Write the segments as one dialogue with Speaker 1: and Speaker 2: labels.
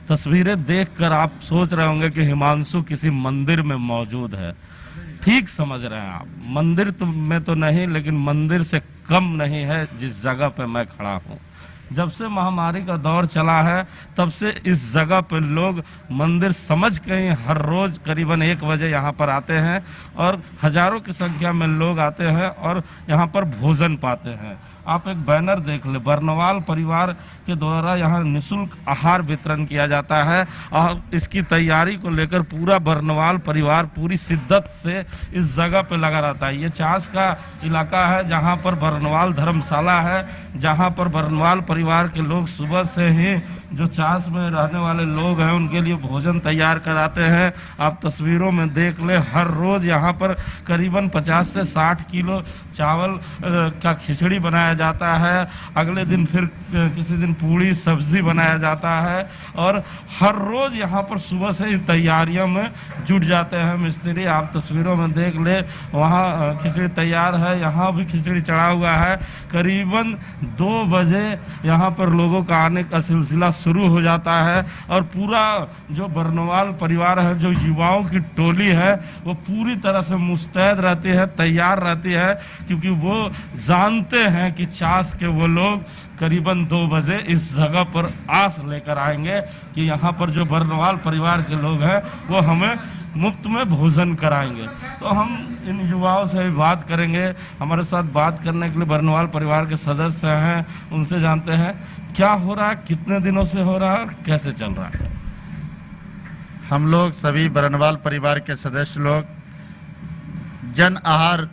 Speaker 1: तस्वीरें देखकर आप सोच रहे होंगे कि हिमांशु किसी मंदिर में मौजूद है। ठीक समझ रहे हैं आप, मंदिर में तो नहीं, लेकिन मंदिर से कम नहीं है जिस जगह पे मैं खड़ा हूँ। जब से महामारी का दौर चला है तब से इस जगह पे लोग मंदिर समझ के ही हर रोज करीबन 1 बजे यहाँ पर आते हैं और हजारों की संख्या में लोग आते हैं और यहाँ पर भोजन पाते हैं। आप एक बैनर देख ले, बर्नवाल परिवार के द्वारा यहाँ निःशुल्क आहार वितरण किया जाता है और इसकी तैयारी को लेकर पूरा बर्नवाल परिवार पूरी शिद्दत से इस जगह पे लगा रहता है। ये चास का इलाका है जहाँ पर बर्नवाल धर्मशाला है, जहाँ पर बर्नवाल परिवार के लोग सुबह से ही जो चास में रहने वाले लोग हैं उनके लिए भोजन तैयार कराते हैं। आप तस्वीरों में देख ले, हर रोज यहाँ पर करीबन 50 से 60 किलो चावल का खिचड़ी बनाया जाता है। अगले दिन फिर किसी दिन पूड़ी सब्जी बनाया जाता है और हर रोज यहाँ पर सुबह से ही तैयारियों में जुट जाते हैं मिस्त्री। आप तस्वीरों में देख ले, वहाँ खिचड़ी तैयार है, यहाँ भी खिचड़ी चढ़ा हुआ है। करीबन 2 बजे यहाँ पर लोगों का आने का सिलसिला शुरू हो जाता है और पूरा जो बर्नवाल परिवार है, जो युवाओं की टोली है, वो पूरी तरह से मुस्तैद रहती है, तैयार रहती है, क्योंकि वो जानते हैं कि चास के वो लोग करीबन 2 बजे इस जगह पर आस लेकर आएंगे कि यहाँ पर जो बर्नवाल परिवार के लोग हैं वो हमें मुफ्त में भोजन कराएंगे। तो हम इन युवाओं से भी बात करेंगे। हमारे साथ बात करने के लिए बर्नवाल परिवार के सदस्य हैं, उनसे जानते हैं क्या हो रहा है, कितने दिनों से हो रहा है और कैसे चल रहा है।
Speaker 2: हम लोग सभी बर्नवाल परिवार के सदस्य लोग जन आहार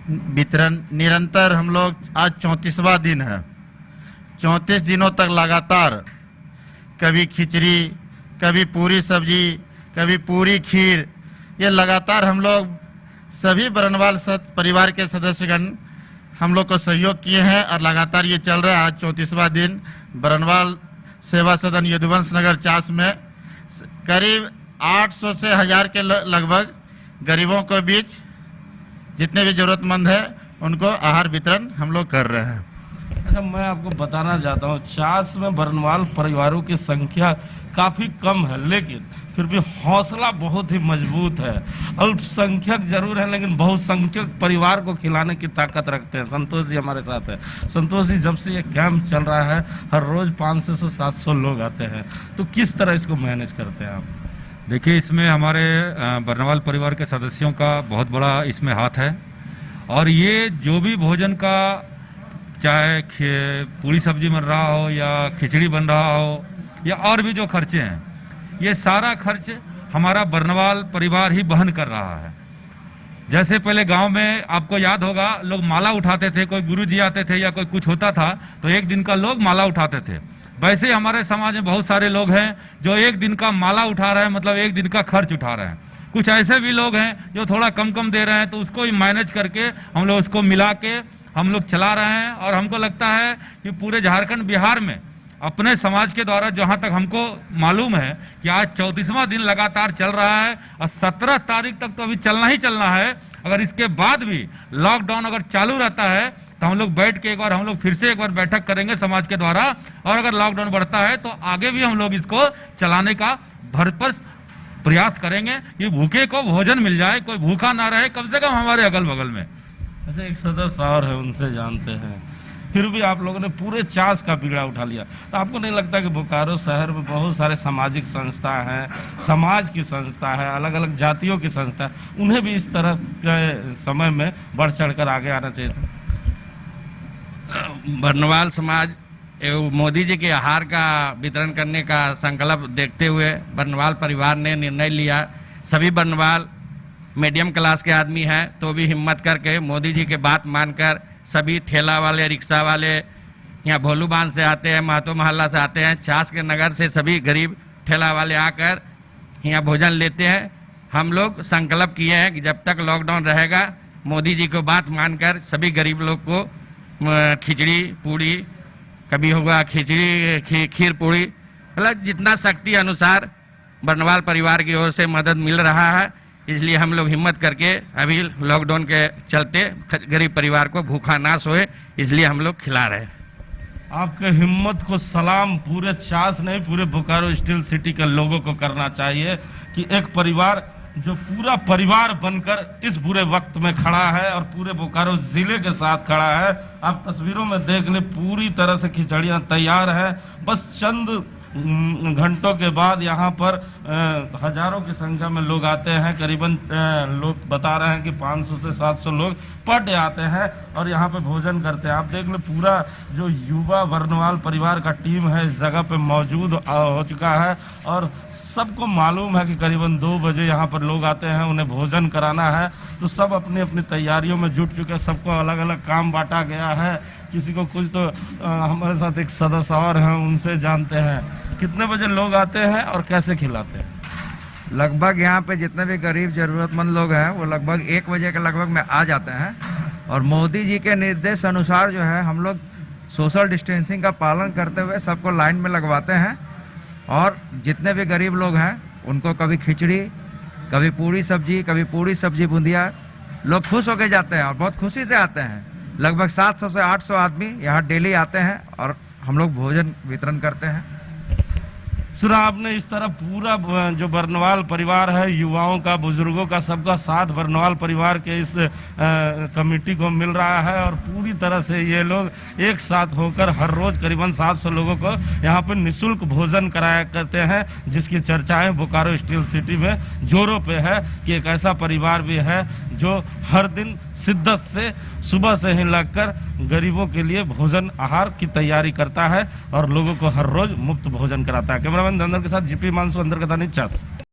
Speaker 2: वितरण निरंतर, हम लोग आज 34वां दिन है। 34 दिनों तक लगातार कभी खिचड़ी, कभी पूरी सब्जी, कभी पूरी खीर, ये लगातार हम लोग सभी बर्नवाल परिवार के सदस्यगण हम लोग को सहयोग किए हैं और लगातार ये चल रहा है। आज 34वां दिन बर्नवाल सेवा सदन यदुवंश नगर चास में करीब 800 से 1000 के लगभग गरीबों के बीच जितने भी जरूरतमंद है उनको आहार वितरण हम लोग कर रहे हैं।
Speaker 1: अच्छा, मैं आपको बताना चाहता हूँ, चास में बर्नवाल परिवारों की संख्या काफ़ी कम है, लेकिन फिर भी हौसला बहुत ही मजबूत है। अल्पसंख्यक जरूर है लेकिन बहुसंख्यक परिवार को खिलाने की ताकत रखते हैं। संतोष जी हमारे साथ है। संतोष जी, जब से ये कैंप चल रहा है हर रोज 500 से 700 लोग आते हैं, तो किस तरह इसको मैनेज करते हैं आप?
Speaker 3: देखिए, इसमें हमारे बर्नवाल परिवार के सदस्यों का बहुत बड़ा इसमें हाथ है और ये जो भी भोजन का, चाहे पूरी सब्जी बन रहा हो या खिचड़ी बन रहा हो या और भी जो खर्चे हैं, ये सारा खर्च हमारा बर्नवाल परिवार ही वहन कर रहा है। जैसे पहले गांव में आपको याद होगा, लोग माला उठाते थे, कोई गुरुजी आते थे या कोई कुछ होता था तो एक दिन का लोग माला उठाते थे। वैसे ही हमारे समाज में बहुत सारे लोग हैं जो एक दिन का माला उठा रहे हैं, मतलब एक दिन का खर्च उठा रहे हैं। कुछ ऐसे भी लोग हैं जो थोड़ा कम कम दे रहे हैं, तो उसको ही मैनेज करके हम लोग उसको मिला के हम लोग चला रहे हैं। और हमको लगता है कि पूरे झारखंड बिहार में अपने समाज के द्वारा जहां तक हमको मालूम है कि आज 34वां दिन लगातार चल रहा है और 17 तारीख तक तो अभी चलना ही चलना है। अगर इसके बाद भी लॉकडाउन अगर चालू रहता है तो हम लोग बैठ के एक बार हम लोग फिर से एक बार बैठक करेंगे समाज के द्वारा, और अगर लॉकडाउन बढ़ता है तो आगे भी हम लोग इसको चलाने का भरपूर प्रयास करेंगे कि भूखे को भोजन मिल जाए, कोई भूखा ना रहे, कम से कम हमारे अगल बगल में।
Speaker 1: अच्छा, एक सदस्य और है, उनसे जानते हैं। फिर भी आप लोगों ने पूरे चास का बीड़ा उठा लिया, तो आपको नहीं लगता कि बोकारो शहर में बहुत सारे सामाजिक संस्था हैं, समाज की संस्था है, अलग अलग जातियों की संस्था है, उन्हें भी इस तरह के समय में बढ़ चढ़ कर आगे आना चाहिए था?
Speaker 4: बर्नवाल समाज एवं मोदी जी के आहार का वितरण करने का संकल्प देखते हुए बर्नवाल परिवार ने निर्णय लिया। सभी बर्नवाल मीडियम क्लास के आदमी हैं तो भी हिम्मत करके मोदी जी के बात मानकर सभी ठेला वाले, रिक्शा वाले, यहाँ भोलू बांध से आते हैं, महतो मोहल्ला से आते हैं, चास के नगर से सभी गरीब ठेला वाले आकर यहाँ भोजन लेते हैं। हम लोग संकल्प किए हैं कि जब तक लॉकडाउन रहेगा मोदी जी को बात मानकर सभी गरीब लोग को खिचड़ी पूड़ी, कभी होगा खिचड़ी खीर पूड़ी, मतलब जितना शक्ति अनुसार बर्नवाल परिवार की ओर से मदद मिल रहा है। इसलिए हम लोग हिम्मत करके अभी लॉकडाउन के चलते गरीब परिवार को भूखा ना सोए, इसलिए हम लोग खिला रहे हैं।
Speaker 1: आपके हिम्मत को सलाम पूरे चास नहीं पूरे बोकारो स्टील सिटी के लोगों को करना चाहिए कि एक परिवार जो पूरा परिवार बनकर इस बुरे वक्त में खड़ा है और पूरे बोकारो जिले के साथ खड़ा है। आप तस्वीरों में देख ले पूरी तरह से खिचड़ियां तैयार है। बस चंद घंटों के बाद यहाँ पर हजारों की संख्या में लोग आते हैं। करीबन लोग बता रहे हैं कि 500 से 700 लोग पर डे आते हैं और यहाँ पे भोजन करते हैं। आप देख लो पूरा जो युवा बरनवाल परिवार का टीम है इस जगह पे मौजूद हो चुका है और सबको मालूम है कि करीबन 2 बजे यहाँ पर लोग आते हैं, उन्हें भोजन कराना है। तो सब अपनी अपनी तैयारियों में जुट चुके हैं। सबको अलग अलग काम बांटा गया है। किसी को कुछ तो हमारे साथ एक सदस्य और हैं, उनसे जानते हैं कितने बजे लोग आते हैं और कैसे खिलाते हैं।
Speaker 5: लगभग यहाँ पे जितने भी गरीब ज़रूरतमंद लोग हैं वो लगभग 1 बजे के लगभग में आ जाते हैं और मोदी जी के निर्देश अनुसार जो है हम लोग सोशल डिस्टेंसिंग का पालन करते हुए सबको लाइन में लगवाते हैं और जितने भी गरीब लोग हैं उनको कभी खिचड़ी, कभी पूरी सब्जी बूंदिया, लोग खुश होकर जाते हैं और बहुत खुशी से आते हैं। लगभग 700 से 800 आदमी यहाँ डेली आते हैं और हम लोग भोजन वितरण करते हैं।
Speaker 1: सुना आपने, इस तरह पूरा जो बरनवाल परिवार है, युवाओं का, बुजुर्गों का, सबका साथ बरनवाल परिवार के इस कमेटी को मिल रहा है और पूरी तरह से ये लोग एक साथ होकर हर रोज करीबन 700 लोगों को यहाँ पर निःशुल्क भोजन कराया करते हैं, जिसकी चर्चाएं बोकारो स्टील सिटी में जोरों पे है कि एक ऐसा परिवार भी है जो हर दिन शिद्दत से सुबह से ही लगकर गरीबों के लिए भोजन आहार की तैयारी करता है और लोगों को हर रोज मुफ्त भोजन कराता है। कैमरामैन धंधर के साथ जीपी मानसू, अंदर कथा न्यूज़।